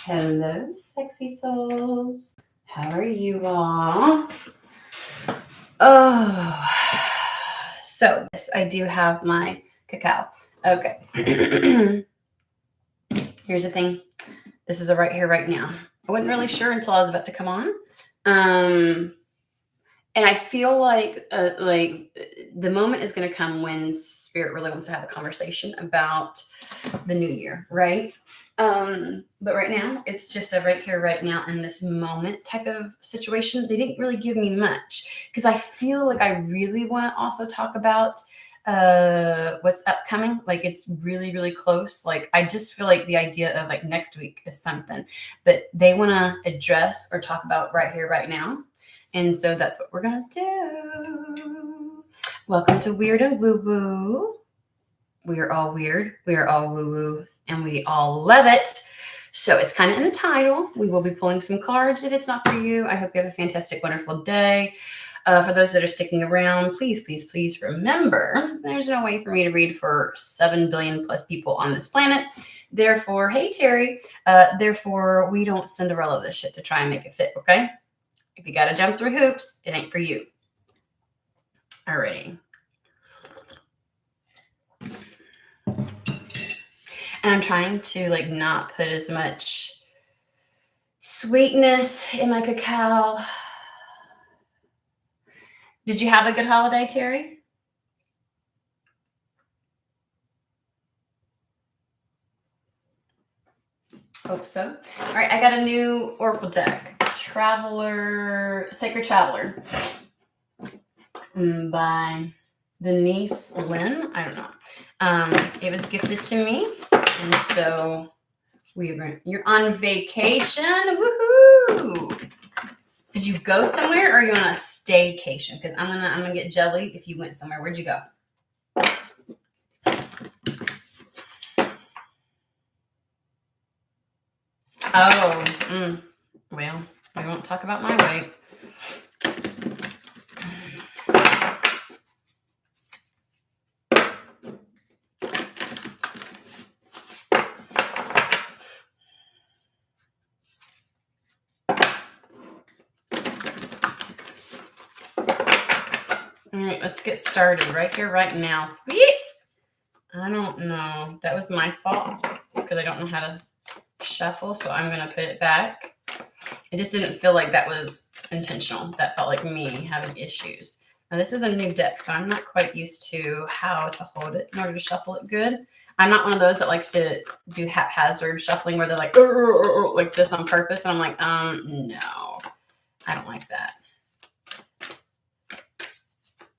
Hello, sexy souls. How are you all? Oh, so yes, I do have my cacao. Okay. Here's the thing. This is a right here, right now. I wasn't really sure until I was about to come on. And I feel like the moment is going to come when Spirit really wants to have a conversation about the new year, right? But right now, it's just a right here, right now, in this moment type of situation. They didn't really give me much because I feel like I really want to also talk about what's upcoming. Like it's really, really close. Like I just feel like the idea of like next week is something, but they want to address or talk about right here, right now. And so that's what we're going to do. Welcome to WooWoo. We are all weird. We are all woo-woo. And we all love it. So it's kind of in the title. We will be pulling some cards if it's not for you. I hope you have a fantastic, wonderful day. For those that are sticking around, please, please, please remember, there's no way for me to read for 7 billion plus people on this planet. Therefore, hey, Terry, therefore, we don't Cinderella this shit to try and make it fit, okay? If you got to jump through hoops, it ain't for you. Alrighty. And I'm trying to like not put as much sweetness in my cacao. Did you have a good holiday, Terry? Hope so. All right, I got a new Oracle deck. Sacred Traveler by Denise Lynn. I don't know. It was gifted to me. And so you're on vacation. Woohoo! Did you go somewhere or are you on a staycation? Because I'm gonna get jelly if you went somewhere. Where'd you go? Oh, well, we won't talk about my weight. All right, let's get started right here, right now. Sweet. I don't know. That was my fault because I don't know how to shuffle, so I'm going to put it back. It just didn't feel like that was intentional. That felt like me having issues. Now, this is a new deck, so I'm not quite used to how to hold it in order to shuffle it good. I'm not one of those that likes to do haphazard shuffling where they're like this on purpose. And I'm like, no, I don't like that.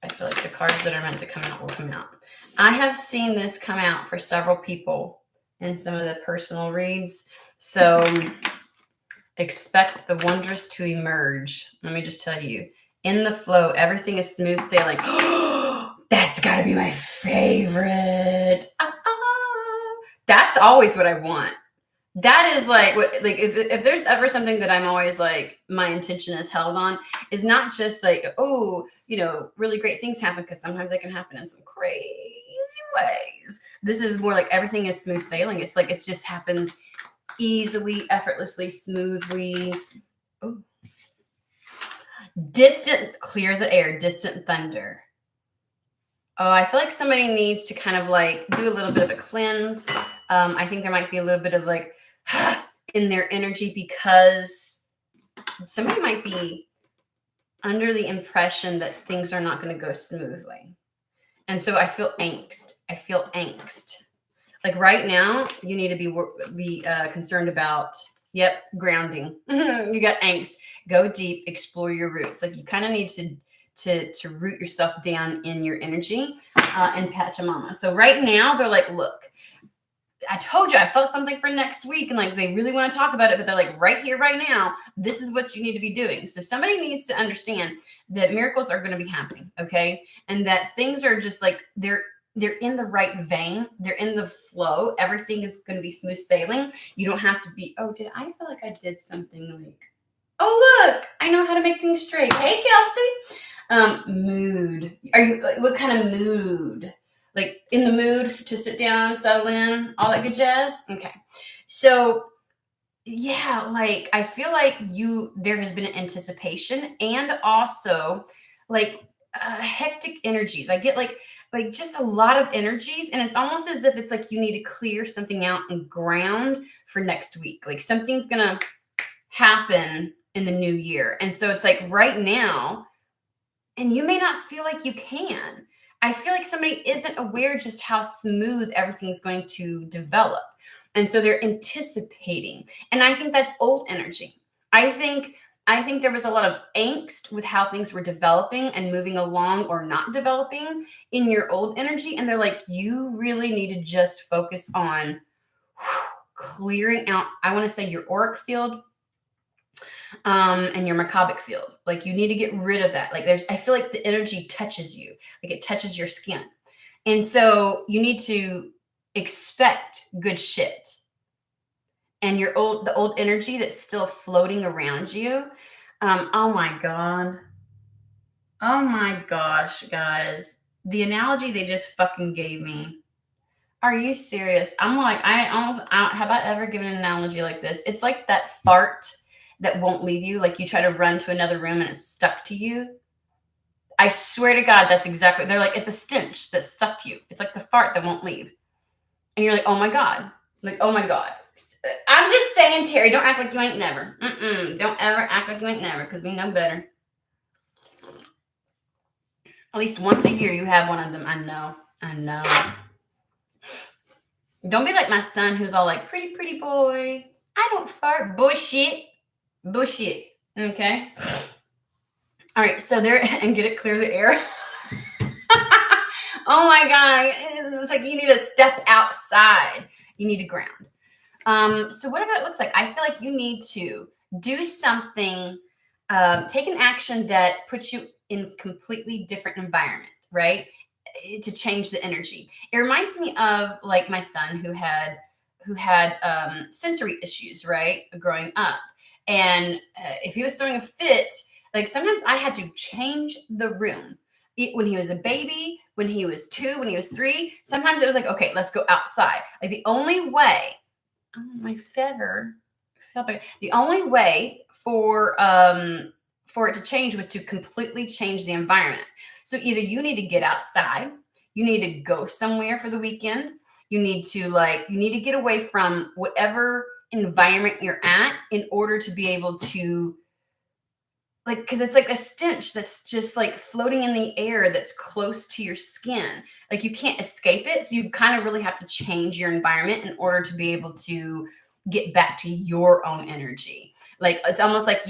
I feel like the cards that are meant to come out will come out. I have seen this come out for several people in some of the personal reads. So expect the wondrous to emerge. Let me just tell you, in the flow, everything is smooth sailing. That's got to be my favorite. That's always what I want. That is like what, like if there's ever something that I'm always like my intention is held on is not just like, oh, really great things happen, because sometimes they can happen in some crazy ways. This is more like everything is smooth sailing. It's like it just happens easily, effortlessly, smoothly. Ooh. Clear the air, distant thunder. Oh, I feel like somebody needs to kind of like do a little bit of a cleanse. I think there might be a little bit of like in their energy because somebody might be under the impression that things are not going to go smoothly. And so I feel angst. Like right now, you need to be concerned about, grounding. You got angst. Go deep, explore your roots. Like you kind of need to root yourself down in your energy and Pachamama. So right now, they're like, look, I told you I felt something for next week, and like they really want to talk about it, but they're like, right here, right now, this is what you need to be doing. So somebody needs to understand that miracles are going to be happening, okay? And that things are just like they're in the right vein, they're in the flow. Everything is going to be smooth sailing. You don't have to be, I feel like I did something like, oh look, I know how to make things straight. Hey Kelsey. Mood. Are you like what kind of mood? Like in the mood to sit down, settle in, all that good jazz? Okay. So yeah, like I feel like there has been an anticipation and also like hectic energies. I get like just a lot of energies, and it's almost as if it's like you need to clear something out and ground for next week. Like something's gonna happen in the new year. And so it's like right now, and you may not feel like you can. I feel like somebody isn't aware just how smooth everything's going to develop. And so they're anticipating. And I think that's old energy. I think there was a lot of angst with how things were developing and moving along or not developing in your old energy. And they're like, you really need to just focus on clearing out, I want to say, your auric field, and your macabic field. Like you need to get rid of that. Like I feel like the energy touches you, like it touches your skin. And so you need to expect good shit. And the old energy that's still floating around you. Oh my God. Oh my gosh, guys. The analogy they just fucking gave me. Are you serious? I'm like, have I ever given an analogy like this? It's like that fart that won't leave you. Like you try to run to another room and it's stuck to you. I swear to God, that's exactly, they're like, it's a stench that's stuck to you. It's like the fart that won't leave. And you're like, oh my God. Like, oh my God. I'm just saying, Terry, don't act like you ain't never. Don't ever act like you ain't never, because we know better. At least once a year you have one of them. I know. Don't be like my son who's all like, pretty boy. I don't fart. Bullshit. Okay. All right. So there, and get it, clear the air. Oh my God. It's like you need to step outside. You need to ground. So whatever it looks like, I feel like you need to do something, take an action that puts you in a completely different environment, right? To change the energy. It reminds me of like my son who had sensory issues, right, growing up. And if he was throwing a fit, like sometimes I had to change the room. When he was a baby, when he was 2, when he was 3, sometimes it was like, okay, let's go outside. Like the only way, oh, my feather fell back. The only way for it to change was to completely change the environment. So either you need to get outside, you need to go somewhere for the weekend, you need to get away from whatever environment you're at in order to be able to, like, because it's like a stench that's just like floating in the air that's close to your skin. Like you can't escape it. So you kind of really have to change your environment in order to be able to get back to your own energy. Like it's almost like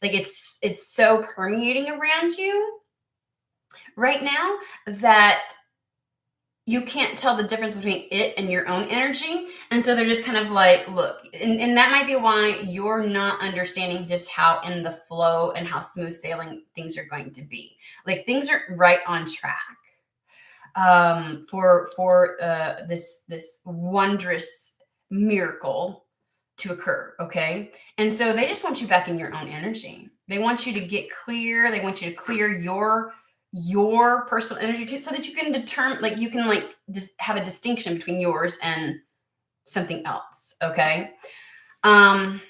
it's so permeating around you right now that you can't tell the difference between it and your own energy. And so they're just kind of like, look, and that might be why you're not understanding just how in the flow and how smooth sailing things are going to be. Like things are right on track for this wondrous miracle to occur. Okay. And so they just want you back in your own energy. They want you to get clear. They want you to clear your personal energy too, so that you can determine, like you can like just have a distinction between yours and something else. Okay. So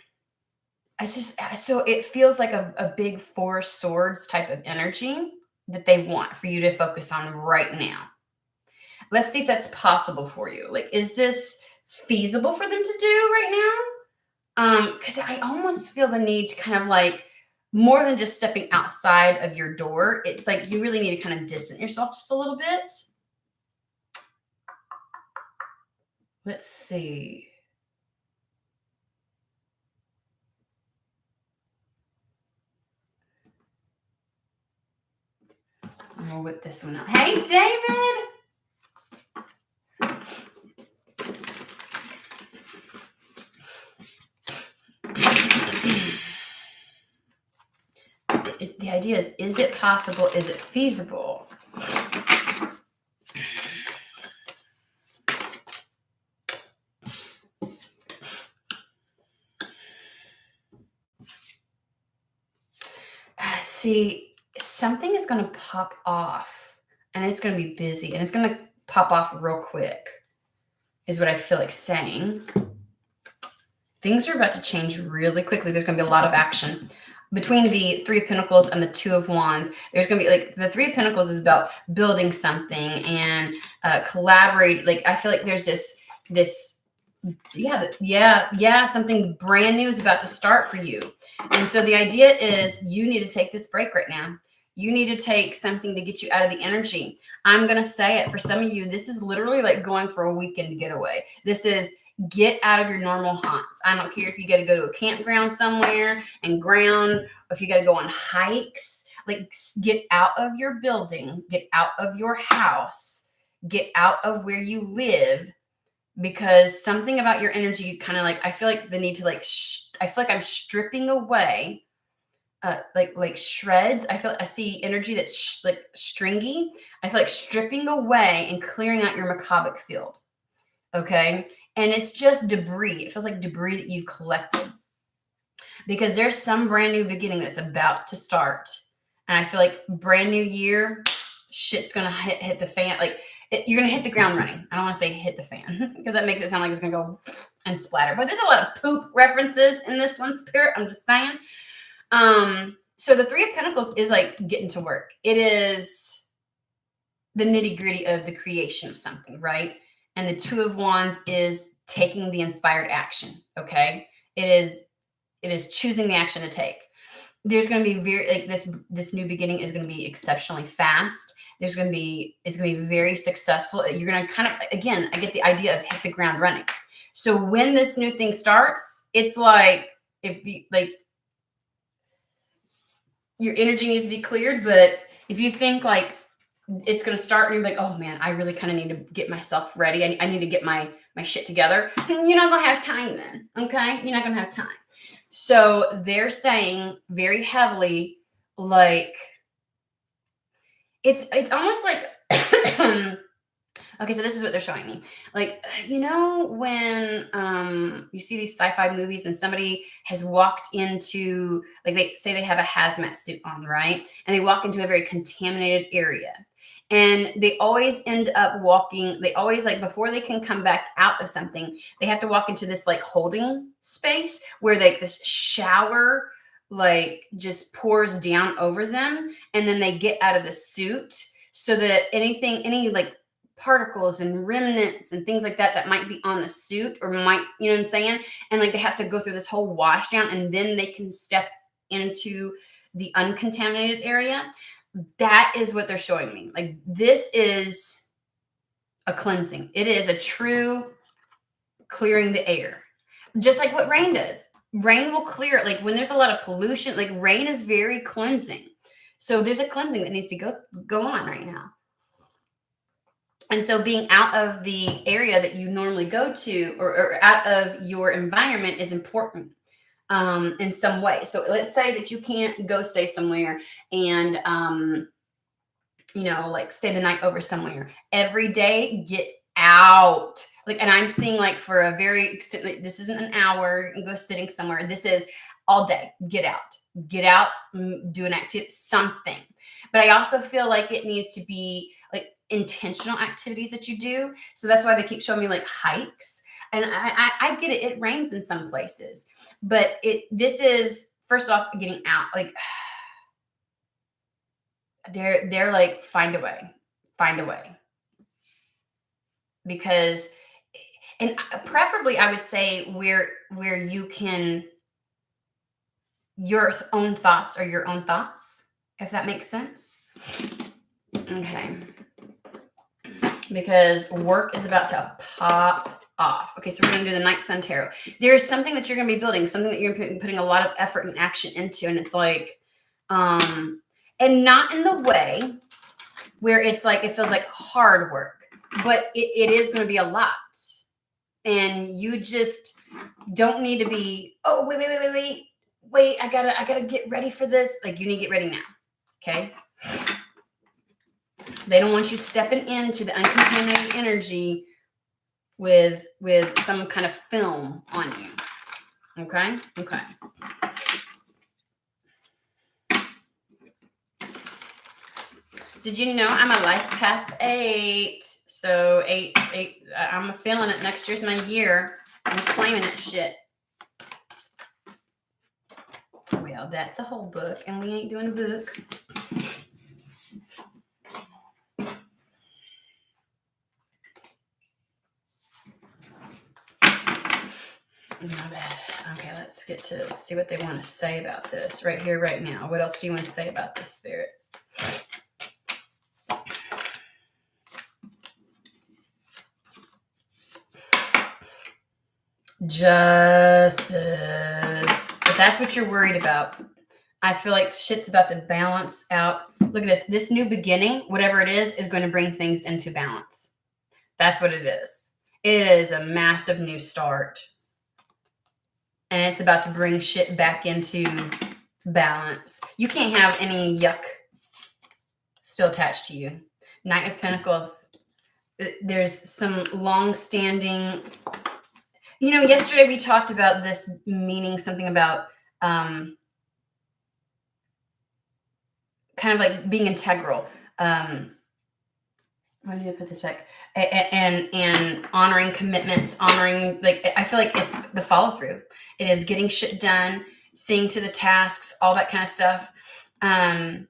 it feels like a big 4 swords type of energy that they want for you to focus on right now. Let's see if that's possible for you. Like, is this feasible for them to do right now? Because I almost feel the need to kind of like, more than just stepping outside of your door, it's like you really need to kind of distance yourself just a little bit. Let's see. I'm gonna whip this one out. Hey, David. The idea is it possible? Is it feasible? See, something is going to pop off and it's going to be busy and it's going to pop off real quick, is what I feel like saying. Things are about to change really quickly. There's going to be a lot of action. Between the Three of Pentacles and the Two of Wands, there's going to be like the Three of Pentacles is about building something and collaborate. Like I feel like there's this something brand new is about to start for you. And so the idea is you need to take this break right now. You need to take something to get you out of the energy. I'm going to say it for some of you. This is literally like going for a weekend getaway. This is get out of your normal haunts. I don't care if you got to go to a campground somewhere and ground, or if you got to go on hikes, like get out of your building, get out of your house, get out of where you live, because something about your energy kind of like, I feel like the need to like, I feel like I'm stripping away like shreds. I see energy that's like stringy. I feel like stripping away and clearing out your macabre field. Okay. And it's just debris. It feels like debris that you've collected, because there's some brand new beginning that's about to start. And I feel like brand new year, shit's going to hit the fan. Like you're going to hit the ground running. I don't want to say hit the fan because that makes it sound like it's going to go and splatter, but there's a lot of poop references in this one, Spirit. I'm just saying. So the Three of Pentacles is like getting to work. It is the nitty gritty of the creation of something, right? And the Two of Wands is taking the inspired action. Okay. It is choosing the action to take. There's going to be very like this new beginning is going to be exceptionally fast. It's going to be very successful. You're going to kind of, again, I get the idea of hit the ground running. So when this new thing starts, it's like, if you like, your energy needs to be cleared. But if you think like it's going to start and you're like, oh man, I really kind of need to get myself ready. I need to get my shit together. You're not going to have time then. Okay. You're not going to have time. So they're saying very heavily, like, it's almost like, okay, so this is what they're showing me. Like, you know, when you see these sci-fi movies and somebody has walked into, like they say they have a hazmat suit on, right? And they walk into a very contaminated area. And they always end up walking, they always like, before they can come back out of something, they have to walk into this like holding space where like this shower like just pours down over them. And then they get out of the suit so that any like particles and remnants and things like that might be on the suit or might, you know what I'm saying? And like they have to go through this whole wash down and then they can step into the uncontaminated area. That is what they're showing me. Like this is a cleansing. It is a true clearing the air. Just like what rain does. Rain will clear it. Like when there's a lot of pollution, like rain is very cleansing. So there's a cleansing that needs to go on right now. And so being out of the area that you normally go to or out of your environment is important in some way. So let's say that you can't go stay somewhere and, you know, like stay the night over somewhere. Every day, get out. Like, and I'm seeing like for a very extent, like, this isn't an hour and go sitting somewhere. This is all day. Get out, do an activity, something. But I also feel like it needs to be like intentional activities that you do. So that's why they keep showing me like hikes. And I get it. It rains in some places, but this is first off getting out. Like they're like find a way, because, and preferably I would say where you can, your own thoughts are your own thoughts, if that makes sense. Okay. Because work is about to pop off. Okay, so we're going to do the Night Sun Tarot. There's something that you're going to be building, something that you're putting a lot of effort and action into, and it's like, and not in the way where it's like, it feels like hard work, but it is going to be a lot. And you just don't need to be, oh, wait, I gotta get ready for this. Like you need to get ready now. Okay. They don't want you stepping into the uncontaminated energy with some kind of film on you. Okay? Okay. Did you know I'm a life path 8? So eight, I'm feeling it. Next year's my year. I'm claiming it shit. Well, that's a whole book, and we ain't doing a book. Not bad. Okay, let's get to see what they want to say about this right here, right now. What else do you want to say about this, Spirit? Justice. If that's what you're worried about, I feel like shit's about to balance out. Look at this. This new beginning, whatever it is going to bring things into balance. That's what it is. It is a massive new start. And it's about to bring shit back into balance. You can't have any yuck still attached to you. Knight of Pentacles. There's some long-standing... yesterday we talked about this meaning something about kind of like being integral. I need to put this back. And honoring commitments, honoring, I feel like it's the follow through. It is getting shit done, seeing to the tasks, all that kind of stuff. But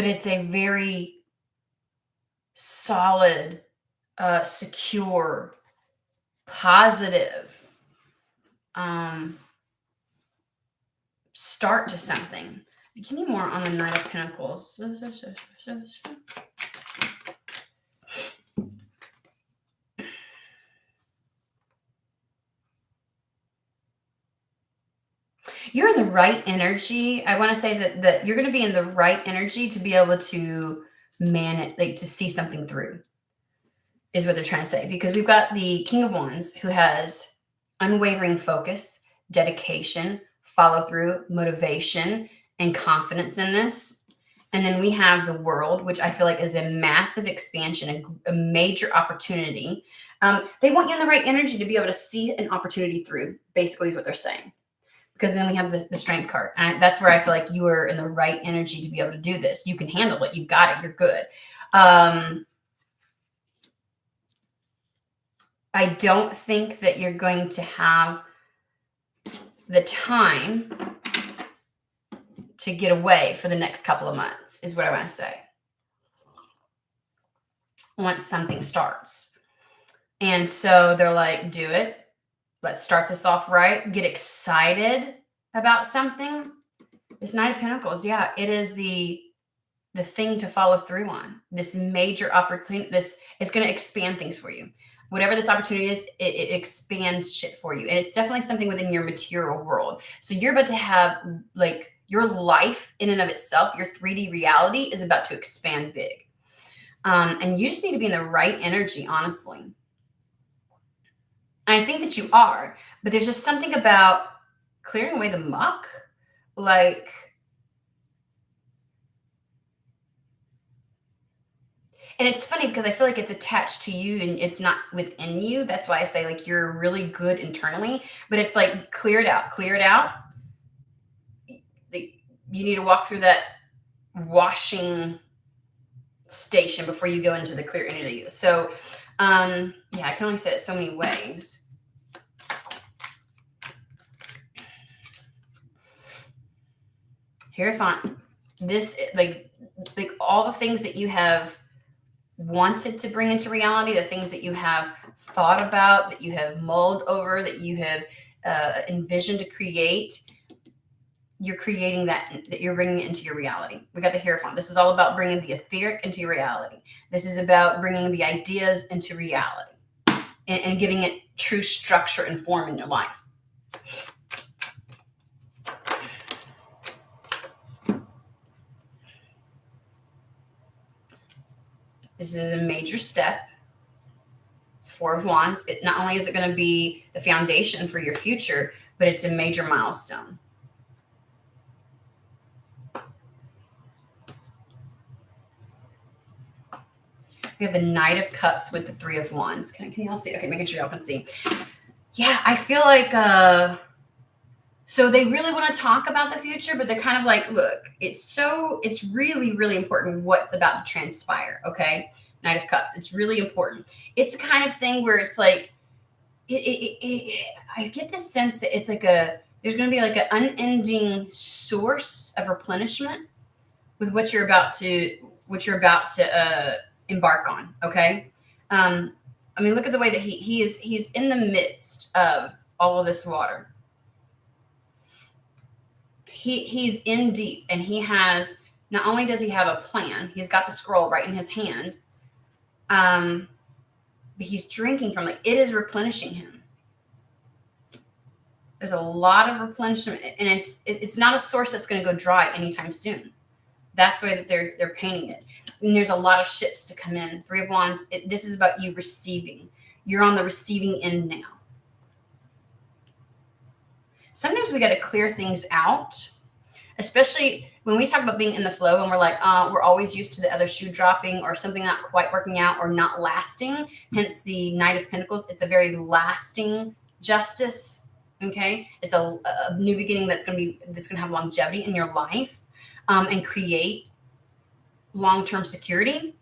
it's a very solid, secure, positive start to something. Give me more on the Knight of Pentacles. You're in the right energy. I want to say that you're going to be in the right energy to be able to manage, to see something through, is what they're trying to say. Because we've got the King of Wands, who has unwavering focus, dedication, follow through, motivation, and confidence in this. And then we have the World, which I feel like is a massive expansion, a major opportunity. They want you in the right energy to be able to see an opportunity through, basically is what they're saying. Because then we have the Strength card. And that's where I feel like you are in the right energy to be able to do this. You can handle it. You got it. You're good. I don't think that you're going to have the time to get away for the next couple of months, is what I want to say. Once something starts. And so they're like, do it. Let's start this off right. Get excited about something. This Knight of Pentacles, yeah, it is the thing to follow through on. This major opportunity. This is going to expand things for you. Whatever this opportunity is, it expands shit for you. And it's definitely something within your material world. So you're about to have, your life in and of itself, your 3D reality is about to expand big. And you just need to be in the right energy, honestly. I think that you are, but there's just something about clearing away the muck. And it's funny because I feel like it's attached to you and it's not within you. That's why I say you're really good internally, but it's clear it out. You need to walk through that washing station before you go into the clear energy. So, I can only say it so many ways. Hierophant, this, all the things that you have wanted to bring into reality, the things that you have thought about, that you have mulled over, that you have envisioned to create, you're creating that you're bringing it into your reality. We got the Hierophant. This is all about bringing the etheric into your reality. This is about bringing the ideas into reality and giving it true structure and form in your life. This is a major step. It's Four of Wands. Not only is it going to be the foundation for your future, but it's a major milestone. We have the Knight of Cups with the Three of Wands. Can you all see? Okay, making sure y'all can see. Yeah, I feel like, so they really want to talk about the future, but they're kind of look, it's really, really important what's about to transpire, okay? Knight of Cups. It's really important. It's the kind of thing where it's like, I get the sense that it's like there's going to be like an unending source of replenishment with what you're about to embark on. Okay. I mean, look at the way that he's in the midst of all of this water. He's in deep, and he has, not only does he have a plan, he's got the scroll right in his hand. But he's drinking from it. It is replenishing him. There's a lot of replenishment, and it's not a source that's going to go dry anytime soon. That's the way that they're painting it. And there's a lot of ships to come in. Three of Wands. This is about you receiving. You're on the receiving end now. Sometimes we got to clear things out, especially when we talk about being in the flow and we're like, we're always used to the other shoe dropping or something not quite working out or not lasting. Hence the Knight of Pentacles. It's a very lasting justice. Okay. It's a new beginning that's going to have longevity in your life, and create long-term security.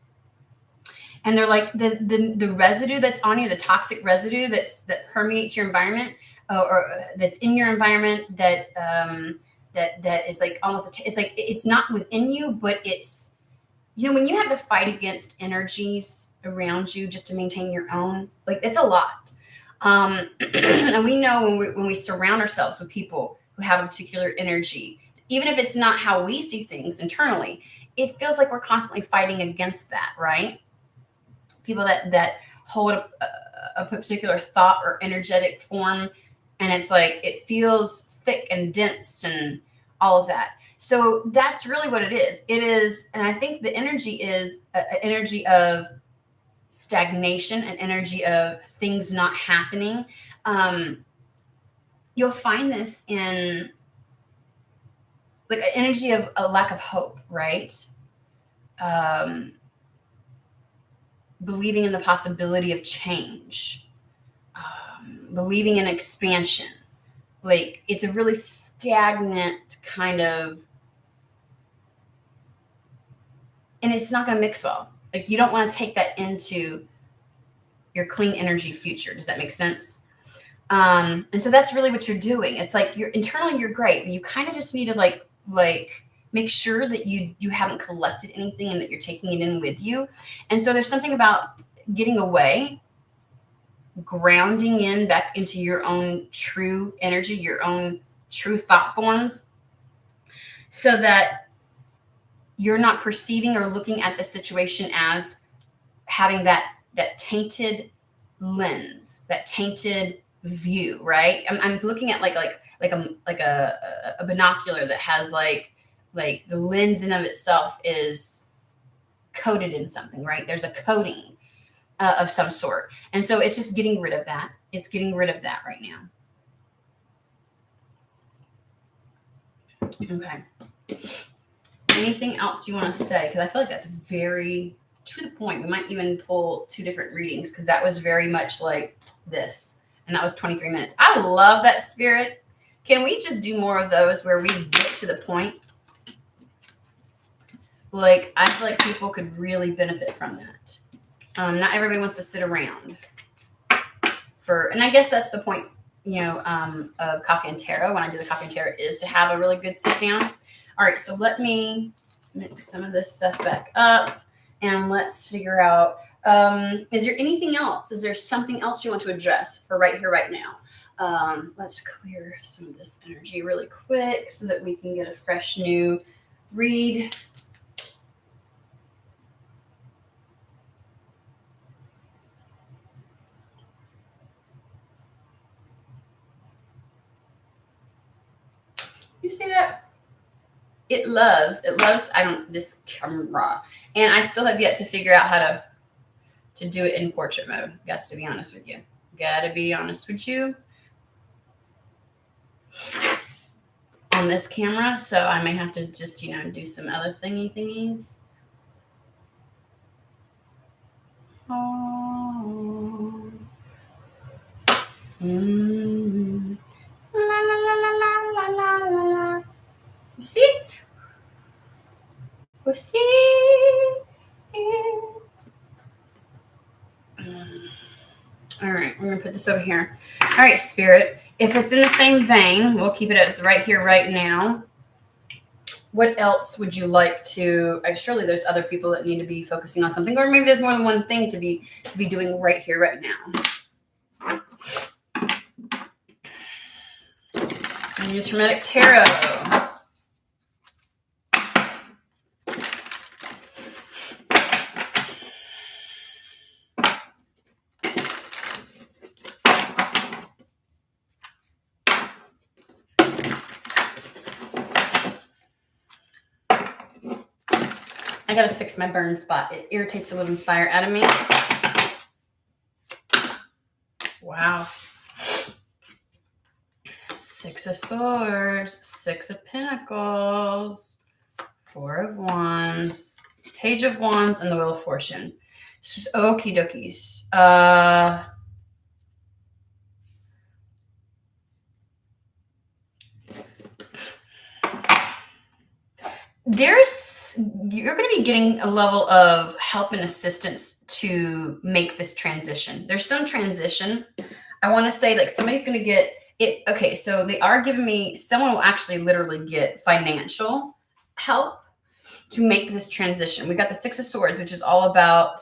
And they're like the residue that's on you, the toxic residue that permeates your environment, or that's in your environment, that is like almost, it's like it's not within you, but it's, when you have to fight against energies around you just to maintain your own, like, it's a lot. And we know when we surround ourselves with people who have a particular energy, even if it's not how we see things internally, it feels like we're constantly fighting against that, right? People that hold a particular thought or energetic form, and it's like it feels thick and dense and all of that. So that's really what it is. It is, and I think the energy is an energy of stagnation, an energy of things not happening. You'll find this in like an energy of a lack of hope, right? Believing in the possibility of change, believing in expansion. Like, it's a really stagnant kind of, and it's not going to mix well. Like, you don't want to take that into your clean energy future. Does that make sense? And so that's really what you're doing. It's like internally you're great, but you kind of just need to like make sure that you haven't collected anything and that you're taking it in with you. And so there's something about getting away, grounding in back into your own true energy, your own true thought forms, so that you're not perceiving or looking at the situation as having that tainted lens, that tainted view, right? I'm looking at like a binocular that has like the lens in of itself is coated in something, right? There's a coating of some sort. And so it's just getting rid of that. It's getting rid of that right now. Okay. Anything else you want to say? Because I feel like that's very to the point. We might even pull two different readings, because that was very much like this. And that was 23 minutes. I love that, Spirit. Can we just do more of those where we get to the point? Like, I feel like people could really benefit from that. Not everybody wants to sit around and I guess that's the point, of Coffee and Tarot. When I do the Coffee and Tarot, is to have a really good sit down. All right, so let me mix some of this stuff back up, and let's figure out, is there anything else? Is there something else you want to address for right here, right now? Let's clear some of this energy really quick so that we can get a fresh new read. You see that? It loves, this camera. And I still have yet to figure out how to do it in portrait mode. Got to be honest with you. Gotta be honest with you. On this camera. So I may have to just, do some other thingies. Oh. La la la la la la la la. You see? We see. All right, we're going to put this over here. All right, Spirit. If it's in the same vein, we'll keep it as right here, right now. What else would you like to? Surely there's other people that need to be focusing on something, or maybe there's more than one thing to be doing right here, right now. And use Hermetic Tarot. I gotta fix my burn spot. It irritates the living fire out of me. Wow. Six of Swords, Six of Pentacles, Four of Wands, Page of Wands, and the Wheel of Fortune. Okie dokies. You're going to be getting a level of help and assistance to make this transition. There's some transition. I want to say like somebody's going to get it. Okay, so they are giving me, someone will actually literally get financial help to make this transition. We got the Six of Swords, which is all about,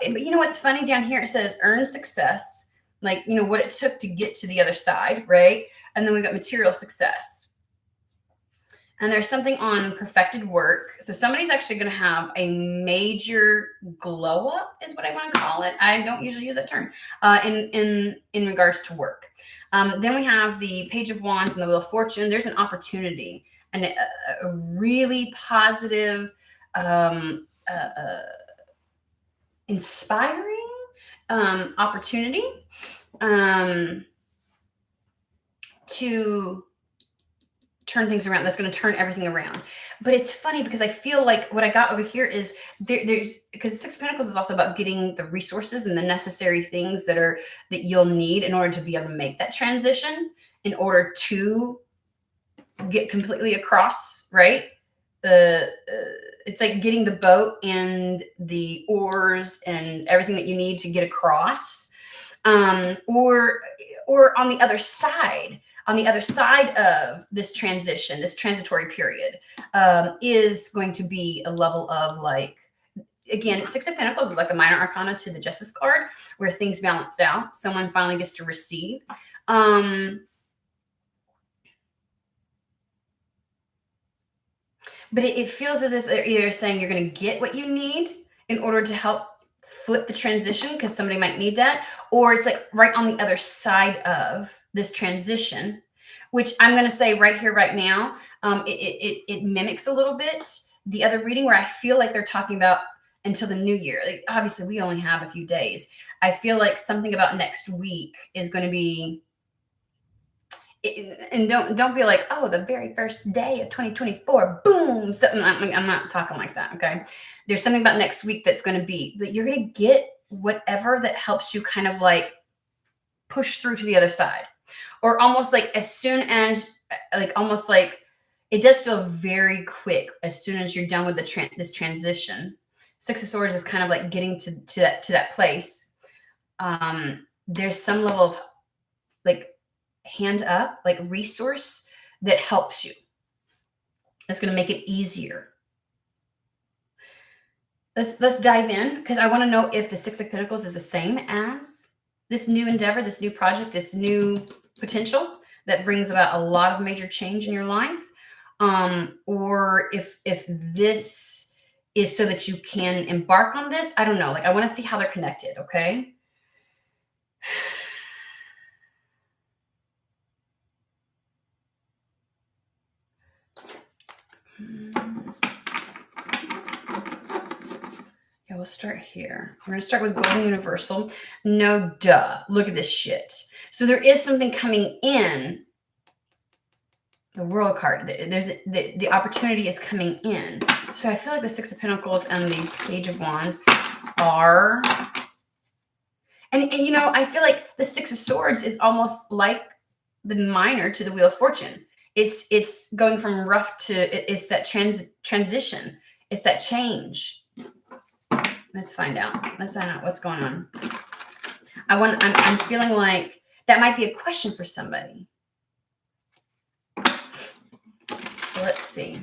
you know what's funny down here? It says earn success, like, you know, what it took to get to the other side, right? And then we got material success. And there's something on perfected work. So somebody's actually going to have a major glow up, is what I want to call it. I don't usually use that term in regards to work. Then we have the Page of Wands and the Wheel of Fortune. There's an opportunity and a really positive, inspiring opportunity to turn things around. That's going to turn everything around. But it's funny because I feel like what I got over here is there's because Six of Pentacles is also about getting the resources and the necessary things that you'll need in order to be able to make that transition, in order to get completely across, right? It's like getting the boat and the oars and everything that you need to get across, or on the other side. On the other side of this transition, this transitory period, is going to be a level of like, again, Six of Pentacles is like a minor arcana to the Justice card, where things balance out. Someone finally gets to receive. But it feels as if they're either saying you're going to get what you need in order to help flip the transition, because somebody might need that, or it's like right on the other side of this transition, which I'm going to say right here, right now, it mimics a little bit the other reading, where I feel like they're talking about until the new year. Like, obviously, we only have a few days. I feel like something about next week is going to be, and don't be like, oh, the very first day of 2024, boom. So, I'm not talking like that, okay? There's something about next week that's going to be, but you're going to get whatever that helps you kind of like push through to the other side. Or almost like as soon as, like almost like it does feel very quick as soon as you're done with this transition. Six of Swords is kind of like getting to that place. There's some level of like hand up, like resource that helps you. That's going to make it easier. Let's dive in, because I want to know if the Six of Pentacles is the same as this new endeavor, this new project, this new potential that brings about a lot of major change in your life, or if this is so that you can embark on this. I don't know. Like, I want to see how they're connected. Okay. Yeah, we'll start here. We're going to start with Golden Universal. No, duh. Look at this shit. So there is something coming in. The World card. There's the opportunity is coming in. So I feel like the Six of Pentacles and the Page of Wands are, and you know, I feel like the Six of Swords is almost like the minor to the Wheel of Fortune. It's going from rough to, it's that transition. It's that change. Let's find out. Let's find out what's going on. I'm feeling like that might be a question for somebody. So let's see.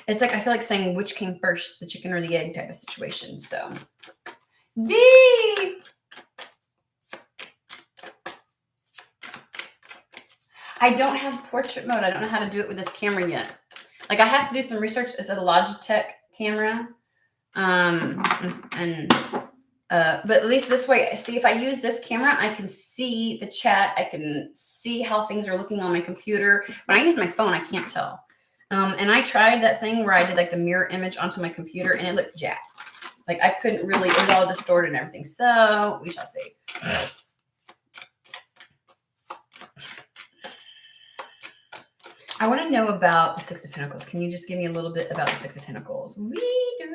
It's like, I feel like saying which came first, the chicken or the egg type of situation. So D. I don't have portrait mode. I don't know how to do it with this camera yet. Like, I have to do some research. It's a Logitech camera. But at least this way, see, if I use this camera, I can see the chat. I can see how things are looking on my computer. When I use my phone, I can't tell. And I tried that thing where I did like the mirror image onto my computer, and it looked jacked. Like, I couldn't really, it was all distorted and everything. So we shall see. I want to know about the Six of Pentacles. Can you just give me a little bit about the Six of Pentacles? We do.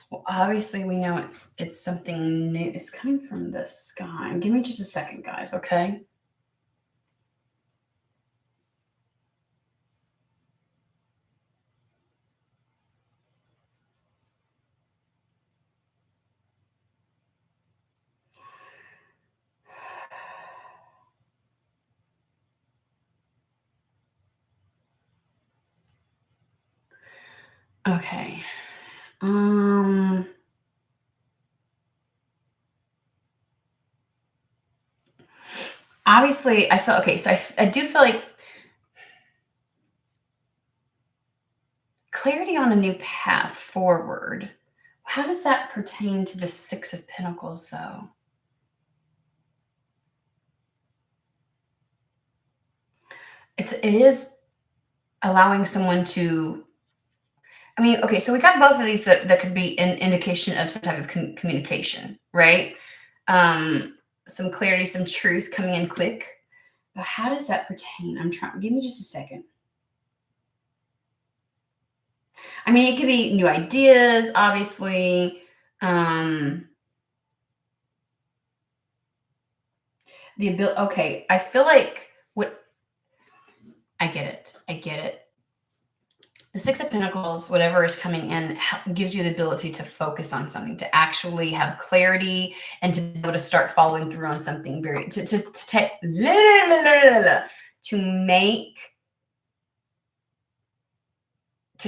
Well, obviously we know it's something new. It's coming from the sky. Give me just a second, guys, okay? Okay. Obviously, I feel okay. So I do feel like clarity on a new path forward. How does that pertain to the Six of Pentacles, though? It is allowing someone to. I mean, okay, so we got both of these that could be an indication of some type of communication, right? Some clarity, some truth coming in quick. But how does that pertain? I'm trying. Give me just a second. I mean, it could be new ideas, obviously. The ability. Okay, I feel like what. I get it. The Six of Pentacles, whatever is coming in, gives you the ability to focus on something, to actually have clarity, and to be able to start following through on something very to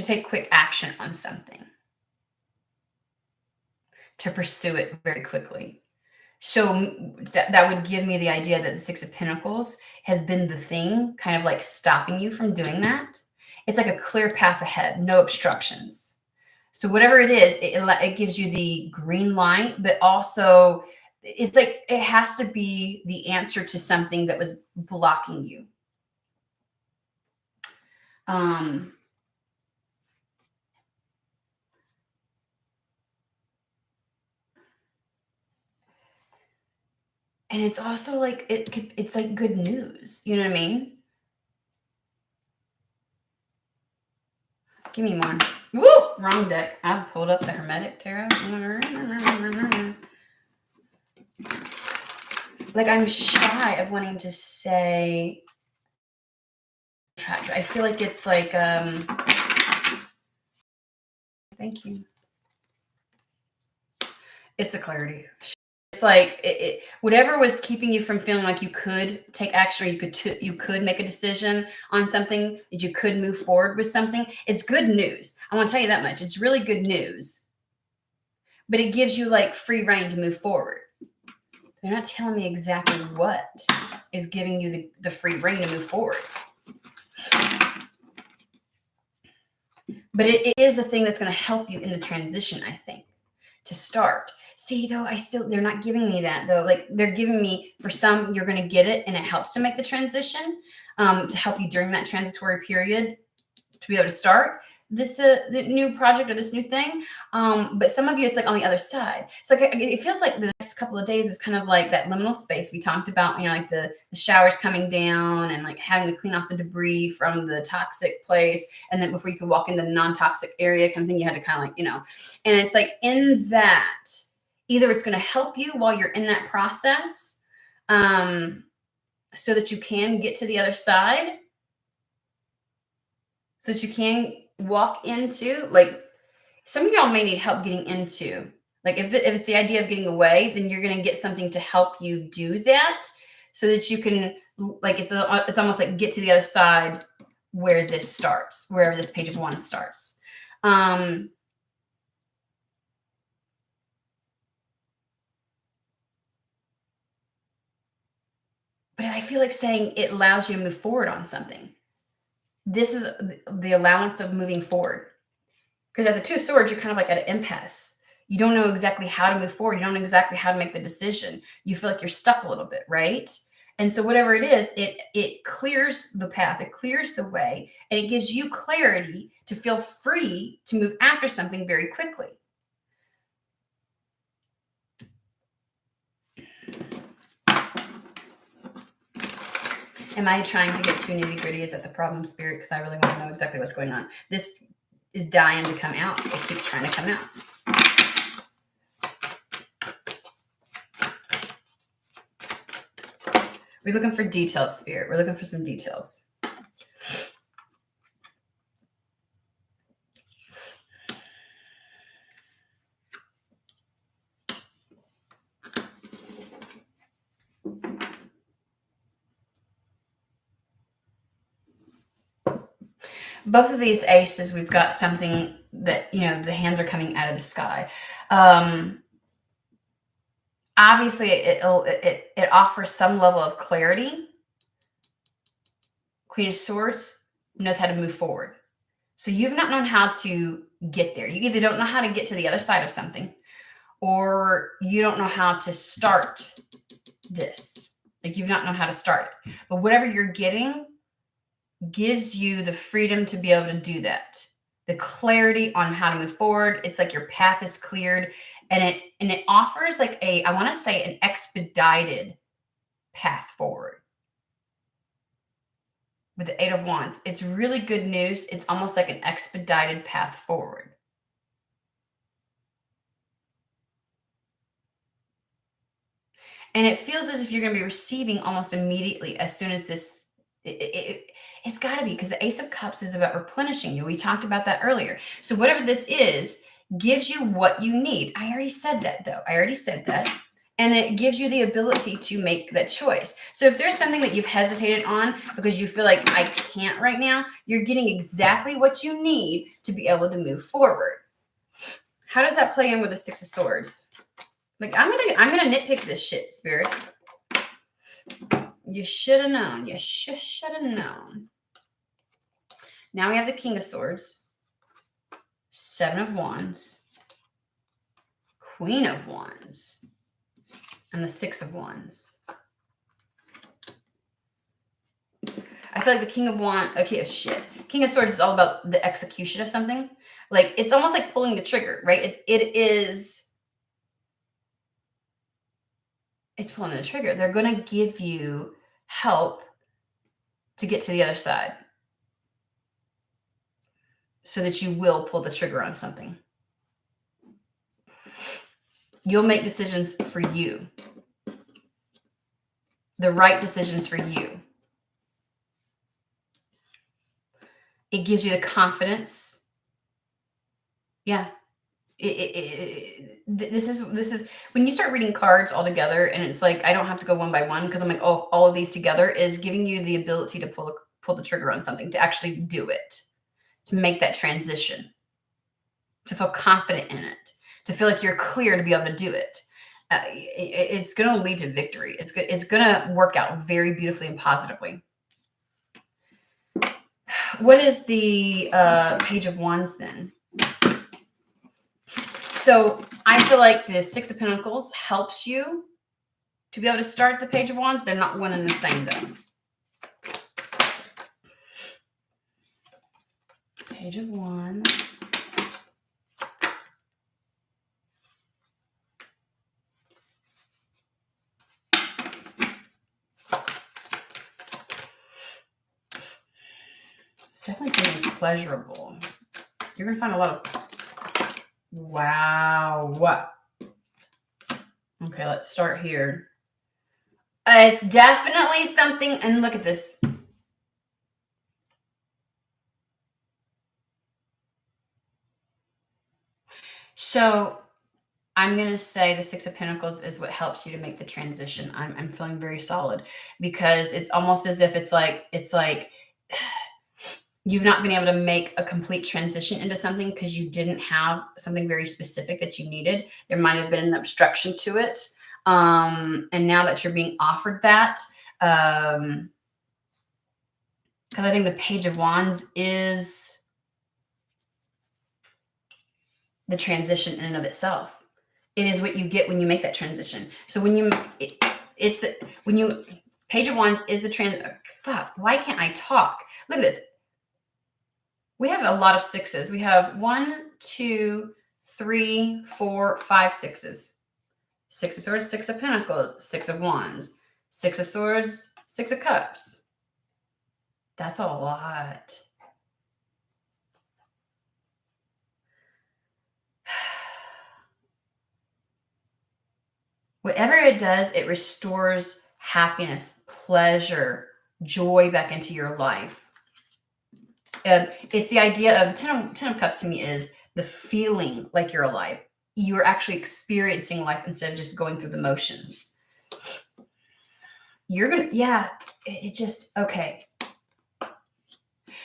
take quick action on something, to pursue it very quickly. So that would give me the idea that the Six of Pentacles has been the thing kind of like stopping you from doing that. It's like a clear path ahead, no obstructions. So whatever it is, it gives you the green light, but also it's like it has to be the answer to something that was blocking you. And it's also like it's like good news. You know what I mean? Give me more. Woo! Wrong deck. I pulled up the Hermetic Tarot. Like, I'm shy of wanting to say. I feel like it's like. Thank you. It's the clarity. It's like whatever was keeping you from feeling like you could take action, or you could make a decision on something, that you could move forward with something. It's good news. I want to tell you that much. It's really good news. But it gives you like free reign to move forward. They're not telling me exactly what is giving you the free reign to move forward. But it is the thing that's going to help you in the transition, I think, to start. See, though, they're not giving me that, though. Like, they're giving me, for some, you're going to get it, and it helps to make the transition, to help you during that transitory period to be able to start. the new project or this new thing. But some of you, it's like on the other side. So it feels like the next couple of days is kind of like that liminal space we talked about, like the showers coming down and like having to clean off the debris from the toxic place. And then before you could walk in the non-toxic area kind of thing, you had to kind of like, and it's like in that, either it's going to help you while you're in that process, so that you can get to the other side, so that you can walk into, like, some of y'all may need help getting into, like, if it's the idea of getting away, then you're going to get something to help you do that, so that you can, like, it's almost like get to the other side where this starts, wherever this page of wands starts. But I feel like saying it allows you to move forward on something. This is the allowance of moving forward. Because at the Two of Swords, you're kind of like at an impasse. You don't know exactly how to move forward. You don't know exactly how to make the decision. You feel like you're stuck a little bit, right? And so whatever it is, it clears the path. It clears the way. And it gives you clarity to feel free to move after something very quickly. Am I trying to get too nitty gritty? Is that the problem, Spirit? Because I really want to know exactly what's going on. This is dying to come out. It keeps trying to come out. We're looking for details, Spirit. We're looking for some details. Both of these aces, we've got something that, the hands are coming out of the sky. Obviously, it offers some level of clarity. Queen of Swords knows how to move forward. So you've not known how to get there. You either don't know how to get to the other side of something, or you don't know how to start this. Like, you've not known how to start it. But whatever you're getting gives you the freedom to be able to do that. The clarity on how to move forward. It's like your path is cleared, and it offers like I want to say an expedited path forward. With the Eight of Wands, it's really good news. It's almost like an expedited path forward. And it feels as if you're going to be receiving almost immediately as soon as this, it's got to be, because the Ace of Cups is about replenishing you. We talked about that earlier. So whatever this is, gives you what you need. I already said that, though. I already said that. And it gives you the ability to make that choice. So if there's something that you've hesitated on because you feel like I can't right now, you're getting exactly what you need to be able to move forward. How does that play in with the Six of Swords? Like, I'm gonna nitpick this shit, Spirit. You should have known. You should have known. Now we have the King of Swords, Seven of Wands, Queen of Wands, and the Six of Wands. I feel like the King of Wands, okay, shit. King of Swords is all about the execution of something. Like, it's almost like pulling the trigger, right? It's pulling the trigger. They're going to give you help to get to the other side so that you will pull the trigger on something. You'll make decisions for you. The right decisions for you. It gives you the confidence. Yeah. This is when you start reading cards all together, and it's like I don't have to go one by one because I'm like, oh, all of these together is giving you the ability to pull the trigger on something, to actually do it, to make that transition, to feel confident in it, to feel like you're clear to be able to do it. It's going to lead to victory. It's going to work out very beautifully and positively. What is the Page of Wands then? So I feel like the Six of Pentacles helps you to be able to start the Page of Wands. They're not one and the same, though. Page of Wands. It's definitely something pleasurable. You're going to find a lot of... Wow. Okay, let's start here. It's definitely something... And look at this. So I'm going to say the Six of Pentacles is what helps you to make the transition. I'm feeling very solid because it's almost as if it's like you've not been able to make a complete transition into something because you didn't have something very specific that you needed. There might have been an obstruction to it. And now that you're being offered that, because I think the Page of Wands is the transition in and of itself. It is what you get when you make that transition. So when you, Page of Wands is the fuck, why can't I talk? Look at this. We have a lot of sixes. We have 1, 2, 3, 4, 5 sixes. 6 of Swords, 6 of Pentacles, 6 of Wands, 6 of Swords, 6 of Cups. That's a lot. Whatever it does, it restores happiness, pleasure, joy back into your life. It's the idea of Ten of Cups to me is the feeling like you're alive. You're actually experiencing life instead of just going through the motions. You're going to, yeah, it just, okay.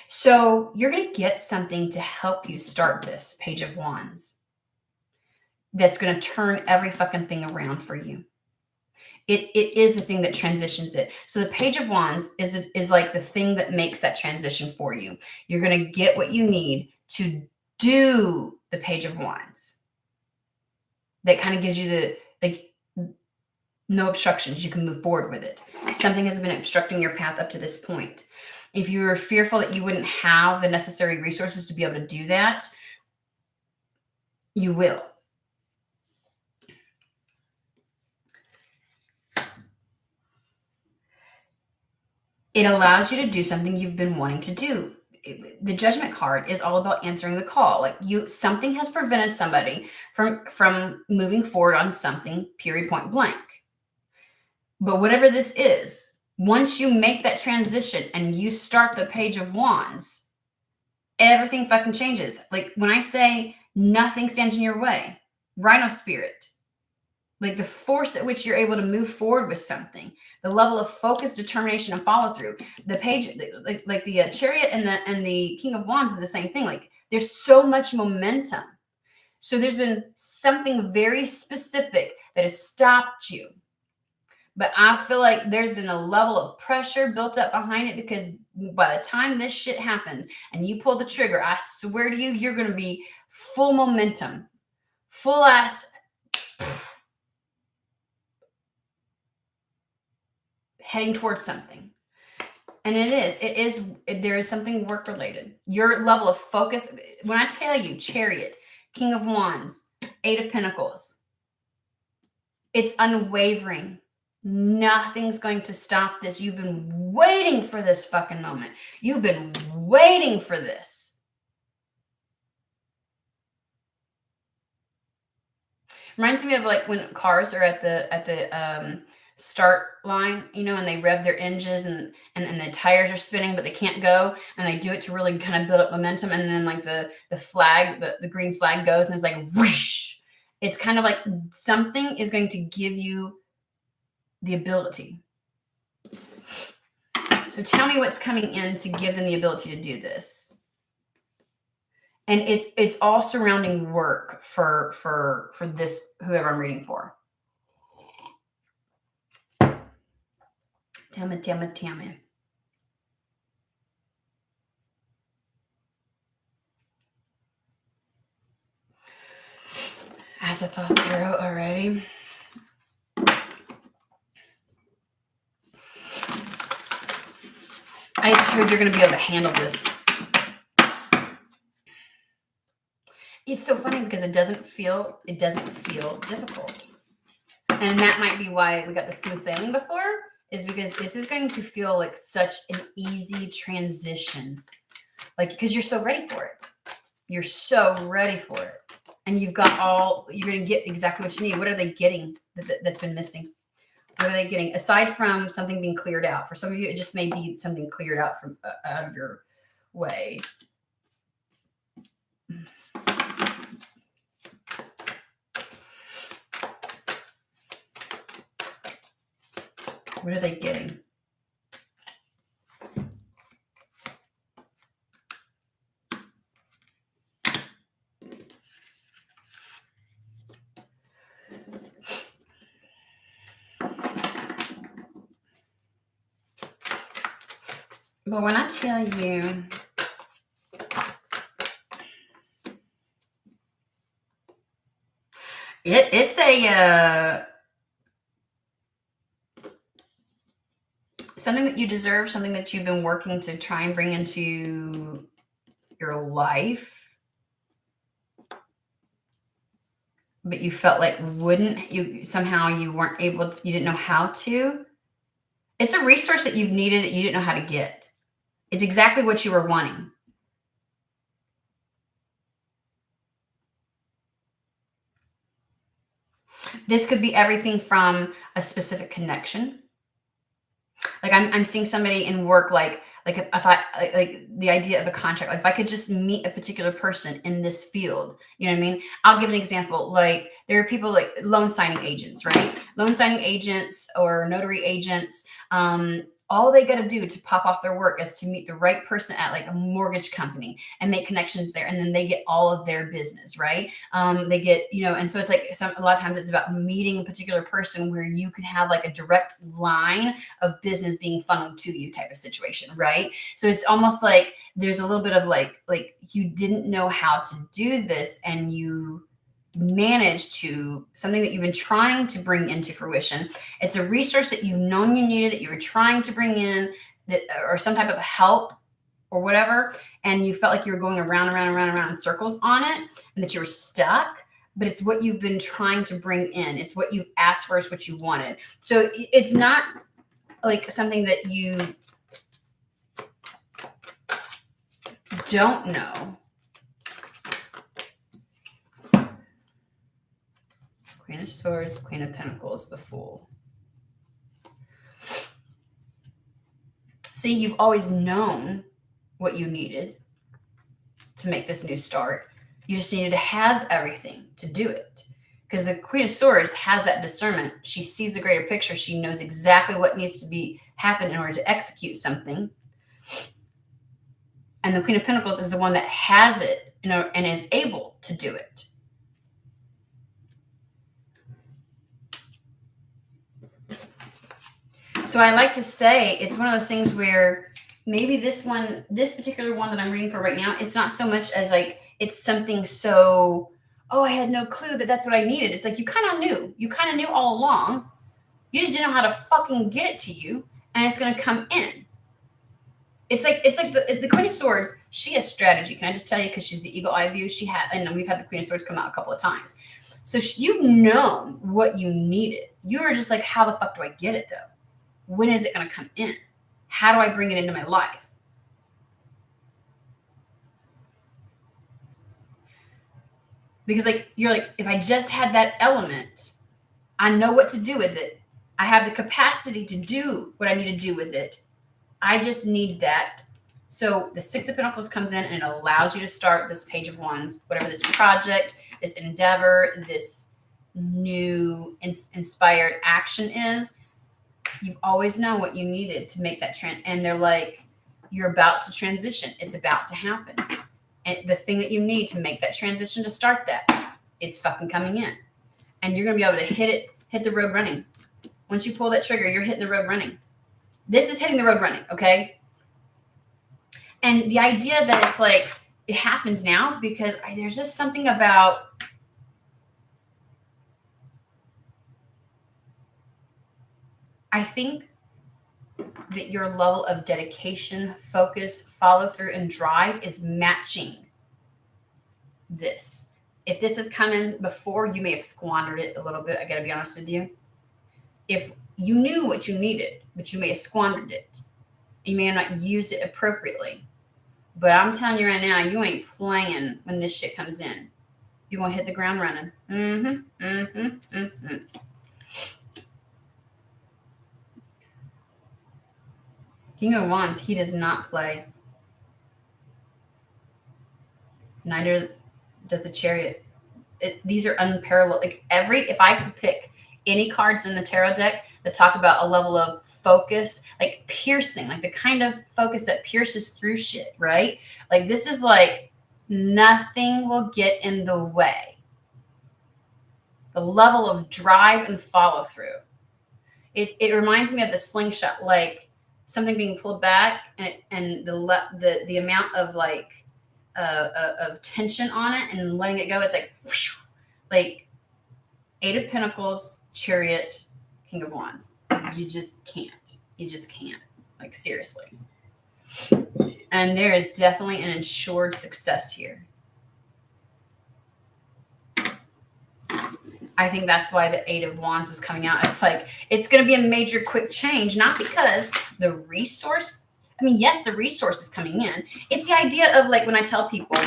So you're going to get something to help you start this Page of Wands that's going to turn every fucking thing around for you. It is the thing that transitions it. So the Page of Wands is like the thing that makes that transition for you. You're going to get what you need to do the Page of Wands. That kind of gives you the, like, no obstructions. You can move forward with it. Something has been obstructing your path up to this point. If you were fearful that you wouldn't have the necessary resources to be able to do that, you will. It allows you to do something you've been wanting to do. The Judgment card is all about answering the call. Like something has prevented somebody from moving forward on something, period, point blank. But whatever this is, once you make that transition and you start the Page of Wands, everything fucking changes. Like when I say nothing stands in your way, Rhino spirit, like the force at which you're able to move forward with something, the level of focus, determination, and follow through. The page, like the Chariot and the King of Wands is the same thing. Like there's so much momentum. So there's been something very specific that has stopped you. But I feel like there's been a level of pressure built up behind it because by the time this shit happens and you pull the trigger, I swear to you, you're going to be full momentum, full ass. Heading towards something. And there is something work related. Your level of focus, when I tell you Chariot, King of Wands, 8 of Pentacles, it's unwavering. Nothing's going to stop this. You've been waiting for this fucking moment. You've been waiting for this. Reminds me of like when cars are at the start line, you know, and they rev their engines and the tires are spinning, but they can't go. And they do it to really kind of build up momentum. And then like the flag, the green flag goes and it's like, whoosh. It's kind of like something is going to give you the ability. So tell me what's coming in to give them the ability to do this. And it's all surrounding work for this, whoever I'm reading for. Tell me. As I thought, Tarot already. I just heard you're going to be able to handle this. It's so funny because it doesn't feel difficult. And that might be why we got the smooth sailing before, is because this is going to feel like such an easy transition. Like, because you're so ready for it. You're so ready for it. And you're going to get exactly what you need. What are they getting that's been missing? What are they getting? Aside from something being cleared out. For some of you, it just may be something cleared out from out of your way. What are they getting? But when I tell you, it's a something that you deserve, something that you've been working to try and bring into your life, but you felt like you weren't able to, you didn't know how to. It's a resource that you've needed that you didn't know how to get. It's exactly what you were wanting. This could be everything from a specific connection. Like I'm seeing somebody in work, like if I like the idea of a contract, like if I could just meet a particular person in this field, you know what I mean? I'll give an example. Like there are people like loan signing agents, right? Loan signing agents or notary agents. All they got to do to pop off their work is to meet the right person at like a mortgage company and make connections there. And then they get all of their business, right? They get, and so it's like a lot of times it's about meeting a particular person where you can have like a direct line of business being funneled to you type of situation, right? So it's almost like there's a little bit of like you didn't know how to do this and you managed to something that you've been trying to bring into fruition. It's a resource that you've known you needed, that you were trying to bring in, that or some type of help or whatever, and you felt like you were going around in circles on it and that you were stuck. But it's what you've been trying to bring in. It's what you've asked for. It's what you wanted. So it's not like something that you don't know. Queen of Swords, Queen of Pentacles, the Fool. See, you've always known what you needed to make this new start. You just needed to have everything to do it. Because the Queen of Swords has that discernment. She sees the greater picture. She knows exactly what needs to happen in order to execute something. And the Queen of Pentacles is the one that has it, and is able to do it. So I like to say it's one of those things where maybe this particular one that I'm reading for right now, it's not so much as like it's something so, oh, I had no clue that that's what I needed. It's like you kind of knew. You kind of knew all along. You just didn't know how to fucking get it to you, and it's going to come in. It's like the Queen of Swords. She has strategy. Can I just tell you? Because she's the eagle eye view. And we've had the Queen of Swords come out a couple of times. So you've known what you needed. You were just like, how the fuck do I get it though? When is it going to come in? How do I bring it into my life? Because you're like, if I just had that element, I know what to do with it. I have the capacity to do what I need to do with it. I just need that. So the Six of Pentacles comes in and it allows you to start this Page of Wands, whatever this project, this endeavor, this new inspired action is. You've always known what you needed to make that and they're like, you're about to transition. It's about to happen. And the thing that you need to make that transition, to start that, it's fucking coming in. And you're going to be able to hit the road running. Once you pull that trigger, you're hitting the road running. This is hitting the road running, okay? And the idea that it's like, it happens now because there's just something about, I think that your level of dedication, focus, follow through, and drive is matching this. If this is coming before, you may have squandered it a little bit. I got to be honest with you. If you knew what you needed, but you may have squandered it, you may have not used it appropriately. But I'm telling you right now, you ain't playing when this shit comes in. You're going to hit the ground running. King of Wands, he does not play. Neither does the Chariot. These are unparalleled. Like if I could pick any cards in the tarot deck that talk about a level of focus, like piercing, like the kind of focus that pierces through shit, right? Like this is like nothing will get in the way. The level of drive and follow through. It reminds me of the slingshot, like something being pulled back and the amount of like of tension on it and letting it go. It's like whoosh, like Eight of Pentacles, Chariot, King of Wands. You just can't. You just can't. Like seriously. And there is definitely an ensured success here. I think that's why the Eight of Wands was coming out. It's like, it's going to be a major quick change, not because the resource, I mean, yes, the resource is coming in. It's the idea of like when I tell people,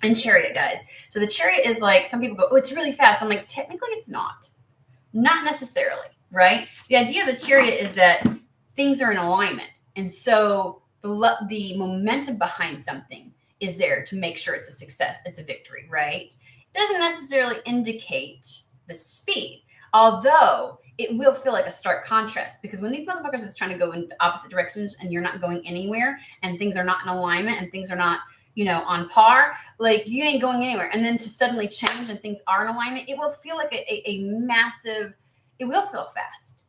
and Chariot, guys. So the Chariot is like, some people go, oh, it's really fast. I'm like, technically it's not. Not necessarily, right? The idea of the Chariot is that things are in alignment. And so the momentum behind something is there to make sure it's a success. It's a victory, right? It doesn't necessarily indicate the speed, although it will feel like a stark contrast, because when these motherfuckers is trying to go in the opposite directions and you're not going anywhere and things are not in alignment and things are not, you know, on par, like you ain't going anywhere. And then to suddenly change and things are in alignment, it will feel like a massive, it will feel fast.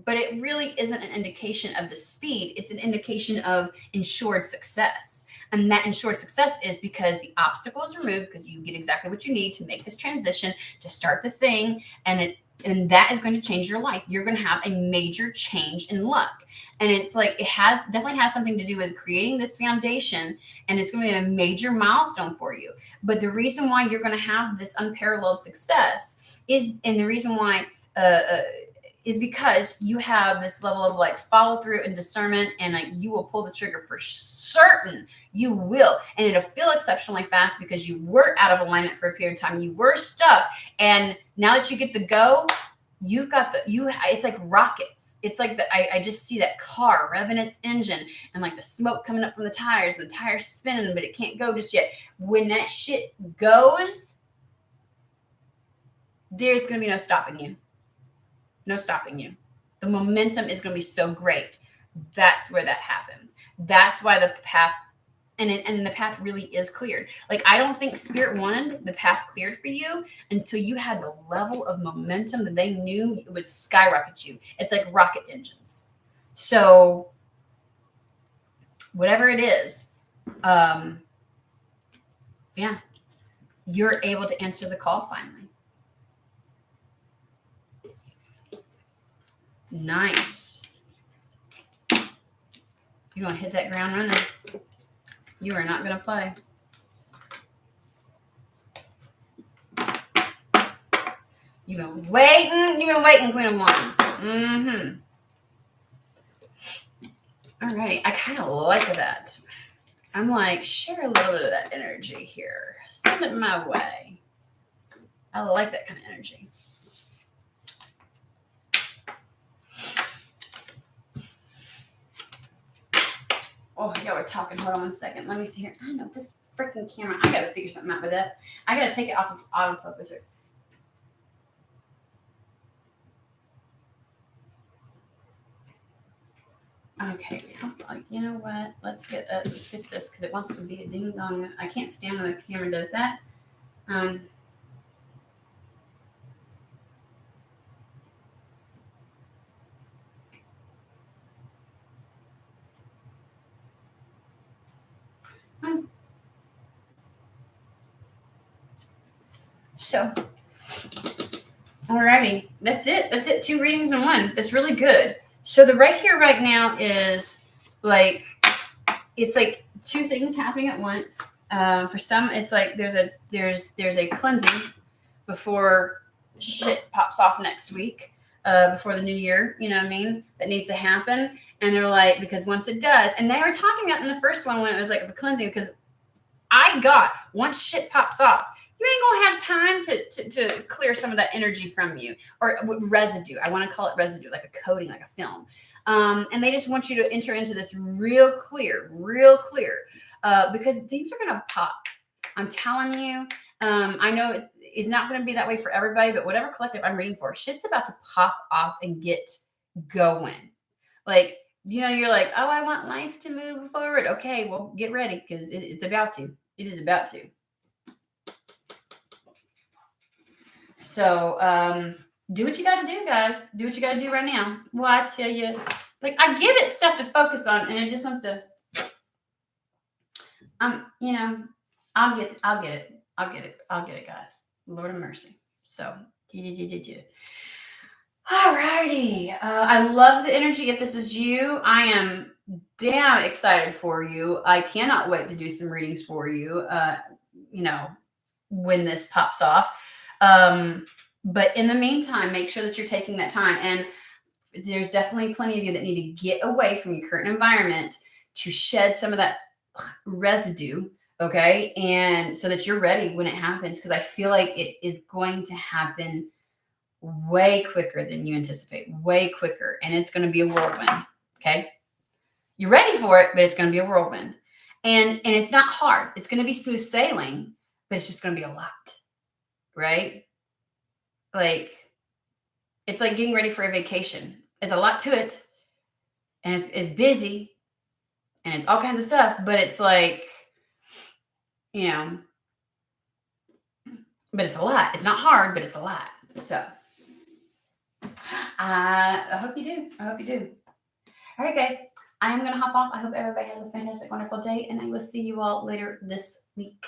But it really isn't an indication of the speed. It's an indication of ensured success. And that ensured success is because the obstacle is removed, because you get exactly what you need to make this transition, to start the thing. And that is going to change your life. You're going to have a major change in luck. And it's like, it definitely has something to do with creating this foundation. And it's going to be a major milestone for you. But the reason why you're going to have this unparalleled success is because you have this level of like follow through and discernment, and like you will pull the trigger for certain. You will. And it'll feel exceptionally fast because you were out of alignment for a period of time. You were stuck. And now that you get the go, you've got it's like rockets. It's like I just see that car revving its engine and like the smoke coming up from the tires and the tires spinning, but it can't go just yet. When that shit goes, there's going to be no stopping you. No stopping you. The momentum is going to be so great. That's where that happens. That's why the path, and the path really is cleared. Like, I don't think Spirit wanted the path cleared for you until you had the level of momentum that they knew it would skyrocket you. It's like rocket engines. So whatever it is, yeah, you're able to answer the call finally. Nice. You're going to hit that ground running. You are not going to play. You've been waiting, Queen of Wands. Alrighty, I kind of like that. I'm like, share a little bit of that energy here. Send it my way. I like that kind of energy. Oh, y'all were talking. Hold on one second. Let me see here. I know this freaking camera. I got to figure something out with that. I got to take it off of autofocus. Okay, you know what? Let's get this because it wants to be a ding dong. I can't stand when the camera does that. So, alrighty, that's it. That's it. 2 readings in 1. That's really good. So the right here, right now is like, it's like 2 things happening at once. For some, it's like there's a cleansing before shit pops off next week, before the new year. You know what I mean? That needs to happen. And they're like, because once it does, and they were talking about in the first one when it was like the cleansing, because I got once shit pops off, you ain't gonna have time to clear some of that energy from you, or residue. I want to call it residue, like a coating, like a film. And they just want you to enter into this real clear, because things are gonna pop. I'm telling you. I know it's not going to be that way for everybody, but whatever collective I'm reading for, shit's about to pop off and get going. Like, you're like, oh, I want life to move forward. Okay, well, get ready, because it's about to. It is about to. So, do what you got to do, guys. Do what you got to do right now. Well, I tell you, like, I give it stuff to focus on, and it just wants to. I'll get it, guys. Lord of mercy. So, all righty. I love the energy. If this is you, I am damn excited for you. I cannot wait to do some readings for you, when this pops off. But in the meantime, make sure that you're taking that time. And there's definitely plenty of you that need to get away from your current environment to shed some of that residue. Okay. And so that you're ready when it happens, because I feel like it is going to happen way quicker than you anticipate, way quicker. And it's going to be a whirlwind. Okay. You're ready for it, but it's going to be a whirlwind. And it's not hard. It's going to be smooth sailing, but it's just going to be a lot. Right. Like, it's like getting ready for a vacation. There's a lot to it. And it's busy and it's all kinds of stuff, but it's like, but it's a lot. It's not hard, but it's a lot. So I hope you do. All right, guys, I am going to hop off. I hope everybody has a fantastic, wonderful day, and I will see you all later this week.